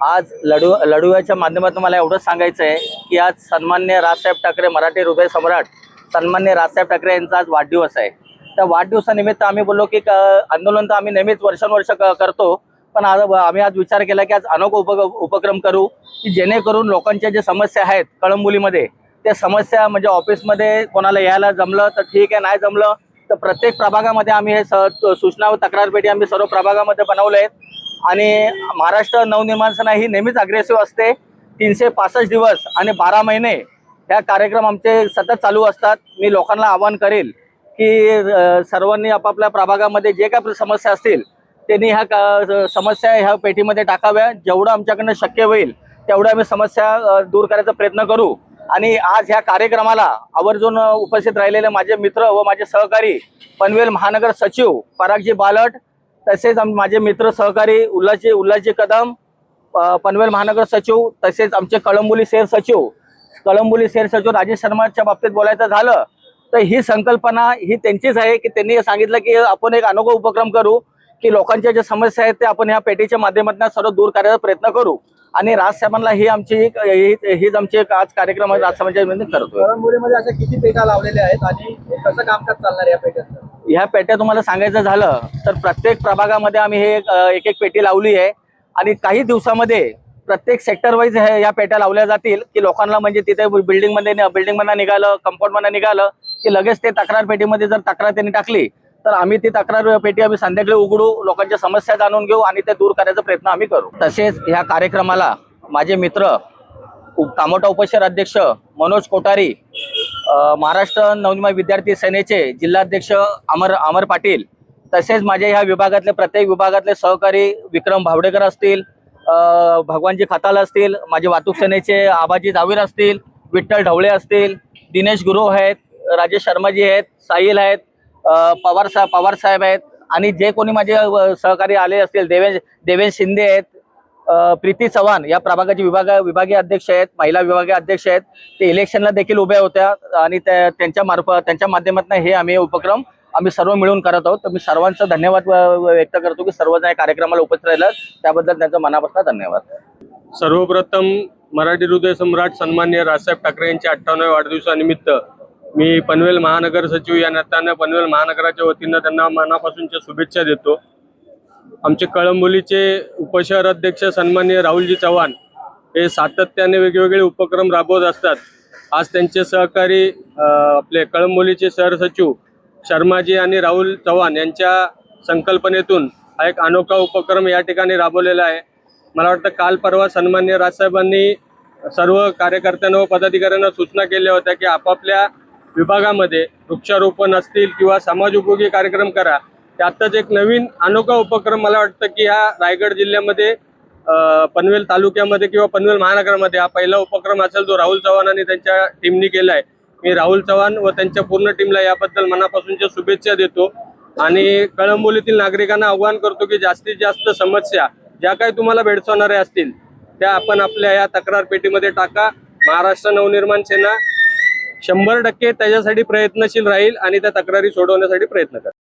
आज लढूयाच्या माध्यमातून मला एवढंच सांगायचं आहे की आज सन्मान्य राजसाहेब ठाकरे, मराठी हृदय सम्राट सन्मान्य राजसाहेब ठाकरे यांचा आज वाढदिवस आहे। त्या वाढदिवसानिमित्त आम्ही बोललो की आंदोलन तर आम्ही नेहमीच वर्षानुवर्ष करतो, पण आज आम्ही आज विचार केला की आज अनोखा उपक्रम करू की जेणेकरून लोकांच्या जे समस्या आहेत कळंबोलीमध्ये, त्या समस्या म्हणजे ऑफिसमध्ये कोणाला यायला जमलं तर ठीक आहे, नाही जमलं तर प्रत्येक प्रभागामध्ये आम्ही हे सूचना व तक्रार पेटी आम्ही सर्व प्रभागामध्ये बनवले आहेत। आणि महाराष्ट्र नवनिर्माण सेना ही नेहमीच अग्रेसिव्ह असते। 365 दिवस आणि 12 महिने ह्या कार्यक्रम आमचे सतत चालू असतात। मी लोकांना आवाहन करेल की सर्वांनी आपापल्या प्रभागामध्ये जे काही समस्या असतील त्यांनी ह्या समस्या ह्या पेटीमध्ये टाकाव्या। जेवढं आमच्याकडनं शक्य होईल तेवढं आम्ही समस्या दूर करायचा प्रयत्न करू। आणि आज ह्या कार्यक्रमाला आवर्जून उपस्थित राहिलेले माझे मित्र व माझे सहकारी पनवेल महानगर सचिव परागजी बालट, तसेच माझे मित्र सहकारी उल्हासजी कदम, पनवेल महानगर सचिव, तसेच आमचे कळंबोली शहर सचिव राजेश शर्माच्या बाबतीत बोलायचं झालं तर ही संकल्पना ही त्यांचीच आहे की त्यांनी सांगितलं की आपण एक अनोखा उपक्रम करू की लोकांच्या ज्या समस्या आहेत ते आपण ह्या पेटीच्या माध्यमातून सर्व दूर करायचा प्रयत्न करू। आणि राजसाहेबांना ही आमची आज कार्यक्रम राजसाहेबांच्या करतो। कळंबोलीमध्ये अशा किती पेट्या लावलेल्या आहेत आणि कसं कामकाज चालणार या पेट्यांचं? ह्या पेट्या तुम्हाला सांगायचं झालं तर प्रत्येक प्रभागामध्ये आम्ही हे एक पेटी लावली आहे आणि काही दिवसामध्ये प्रत्येक सेक्टर वाईज ह्या पेट्या लावल्या जातील की लोकांना म्हणजे तिथे बिल्डिंगमध्ये निघालं, कंपाऊंडमध्ये निघालं की लगेच ते तक्रार पेटीमध्ये जर तक्रार त्यांनी टाकली तर आम्ही ती तक्रार पेटी आम्ही संध्याकाळी उघडू, लोकांच्या समस्या जाणून घेऊ आणि ते दूर करायचा प्रयत्न आम्ही करू। तसेच ह्या कार्यक्रमाला माझे मित्र कामोठा उपशहर अध्यक्ष मनोज कोठारी, महाराष्ट्र नवनिर्माण विद्यार्थी सेनेचे जिल्हाध्यक्ष अमर पाटील, तसेच माझ्या ह्या विभागातले प्रत्येक विभागातले सहकारी विक्रम भावडेकर असतील, भगवानजी खताल असतील, माझे वाहतूक सेनेचे आबाजी जावीर असतील, विठ्ठल ढवळे असतील, दिनेश गुरु आहेत, राजेश शर्माजी आहेत, साहिल आहेत, पवार साहेब आहेत आणि जे कोणी माझे सहकारी आले असतील, देवेश शिंदे आहेत, प्रीती चव्हाण या प्रभागाचे विभागीय अध्यक्ष आहेत, महिला विभागीय अध्यक्ष आहेत, ते इलेक्शनला देखील उभ्या होत्या आणि त्यांच्या माध्यमातून हे आम्ही उपक्रम आम्ही सर्व मिळून करत आहोत। तर मी सर्वांचा धन्यवाद व्यक्त करतो की सर्वजण या कार्यक्रमाला उपस्थित राहिलात, त्याबद्दल त्यांचा मनापासून धन्यवाद। सर्वप्रथम मराठी हृदय सम्राट सन्माननीय राजसाहेब ठाकरे यांच्या 58व्या वाढदिवसानिमित्त मी पनवेल महानगर सचिव या नात्याने पनवेल महानगराच्या वतीनं त्यांना मनापासूनच्या शुभेच्छा देतो। आमचे कळंबोलीचे उपशहर अध्यक्ष सन्माननीय राहुलजी चव्हाण हे सातत्याने वेगवेगळे उपक्रम राबवत असतात। आज त्यांचे सहकारी आपले कळंबोलीचे शहर सचिव शर्माजी आणि राहुल चव्हाण यांच्या संकल्पनेतून हा एक अनोखा उपक्रम या ठिकाणी राबवलेला आहे। मला वाटतं काल परवा सन्माननीय राजसाहेबांनी सर्व कार्यकर्त्यांना व पदाधिकाऱ्यांना सूचना केल्या होत्या की आपापल्या विभागामध्ये वृक्षारोपण असतील किंवा समाजोपयोगी कार्यक्रम करा। त्यातच एक नवीन अनोखा उपक्रम मला वाटतं की ह्या रायगड जिल्ह्यामध्ये पनवेल तालुक्यामध्ये किंवा पनवेल महानगरामध्ये हा पहिला उपक्रम असेल जो राहुल चव्हाण आणि त्यांच्या टीमनी केला आहे। मी राहुल चव्हाण व त्यांच्या पूर्ण टीमला याबद्दल मनापासूनच्या शुभेच्छा देतो आणि कळंबोलीतील नागरिकांना आवाहन करतो की जास्तीत जास्त समस्या ज्या काही तुम्हाला भेडसावणाऱ्या असतील त्या आपण आपल्या या तक्रार पेटीमध्ये टाका। महाराष्ट्र नवनिर्माण सेना 100% त्याच्यासाठी प्रयत्नशील राहील आणि त्या तक्रारी सोडवण्यासाठी प्रयत्न करा।